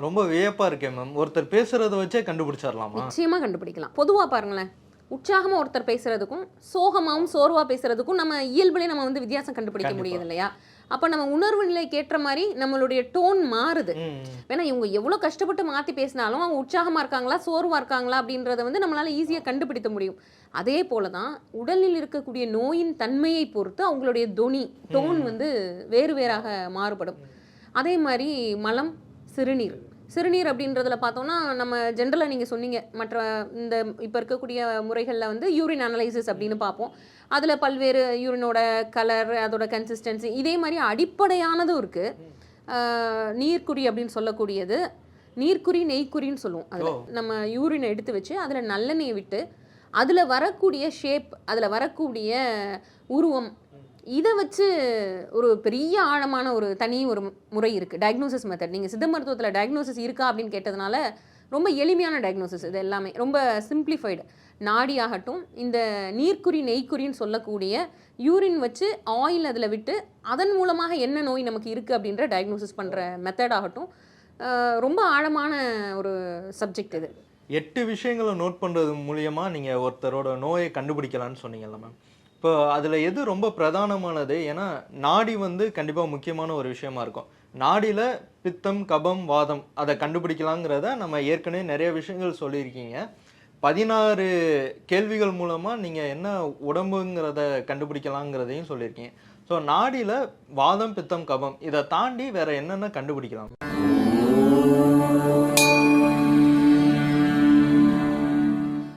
ரொம்ப வியப்பா இருக்கேன் மேம். ஒருத்தர் பேசுறத வச்சே கண்டுபிடிச்சிடலாமா? நிச்சயமா கண்டுபிடிக்கலாம். பொதுவா பாருங்களேன், உற்சாகமா ஒருத்தர் பேசுறதுக்கும் சோகமாவும் சோர்வா பேசுறதுக்கும் நம்ம இயல்புலேயே நம்ம வந்து வித்தியாசம் கண்டுபிடிக்க முடியுது இல்லையா? அப்ப நம்ம உணர்வு நிலைக்கு ஏற்ற மாதிரி நம்மளுடைய டோன் மாறுது. ஏன்னா இவங்க எவ்வளவு கஷ்டப்பட்டு மாத்தி பேசினாலும் அவங்க உற்சாகமா இருக்காங்களா சோர்வா இருக்காங்களா அப்படின்றத வந்து நம்மளால ஈஸியா கண்டுபிடிக்க முடியும். அதே போலதான் உடலில் இருக்கக்கூடிய நோயின் தன்மையை பொறுத்து அவங்களுடைய தொனி டோன் வந்து வேறு வேறாக மாறுபடும். அதே மாதிரி மலம், சிறுநீர் சிறுநீர் அப்படின்றதுல பார்த்தோம்னா நம்ம ஜென்ரலாக நீங்கள் சொன்னீங்க மற்ற இந்த இப்போ இருக்கக்கூடிய முறைகளில் வந்து யூரின் அனலைசிஸ் அப்படின்னு பார்ப்போம். அதில் பல்வேறு யூரினோட கலர், அதோட கன்சிஸ்டன்சி, இதே மாதிரி அடிப்படையானதும் இருக்குது. நீர்க்குறி அப்படின்னு சொல்லக்கூடியது, நீர்க்குறி நெய்க்குறின்னு சொல்லுவோம். அதில் நம்ம யூரினை எடுத்து வச்சு அதில் நல்லெண்ணெயை விட்டு அதில் வரக்கூடிய ஷேப், அதில் வரக்கூடிய உருவம், இதை வச்சு ஒரு பெரிய ஆழமான ஒரு தனி ஒரு முறை இருக்குது, டயக்னோசிஸ் மெத்தட். நீங்கள் சித்த மருத்துவத்தில் டயக்னோசிஸ் இருக்கா அப்படின்னு கேட்டதுனால ரொம்ப எளிமையான டயக்னோசிஸ் இது எல்லாமே, ரொம்ப சிம்பிளிஃபைடு. நாடி ஆகட்டும், இந்த நீர்க்குறி நெய்க்குறின்னு சொல்லக்கூடிய யூரின் வச்சு ஆயில் அதில் விட்டு அதன் மூலமாக என்ன நோய் நமக்கு இருக்குது அப்படின்ற டயக்னோசிஸ் பண்ணுற மெத்தட் ஆகட்டும், ரொம்ப ஆழமான ஒரு சப்ஜெக்ட் இது. 8 விஷயங்களை நோட் பண்ணுறது மூலியமாக நீங்கள் ஒருத்தரோட நோயை கண்டுபிடிக்கலான்னு சொன்னீங்கல்ல மேம். இப்போ அதில் எது ரொம்ப பிரதானமானது? ஏன்னா நாடி வந்து கண்டிப்பாக முக்கியமான ஒரு விஷயமா இருக்கும். நாடியில் பித்தம், கபம், வாதம் அதை கண்டுபிடிக்கலாங்கிறத நம்ம ஏற்கனவே நிறைய விஷயங்கள் சொல்லியிருக்கீங்க. 16 கேள்விகள் மூலமாக நீங்கள் என்ன உடம்புங்கிறத கண்டுபிடிக்கலாங்கிறதையும் சொல்லியிருக்கீங்க. ஸோ நாடியில் வாதம், பித்தம், கபம் இதை தாண்டி வேற என்னென்ன கண்டுபிடிக்கலாம்?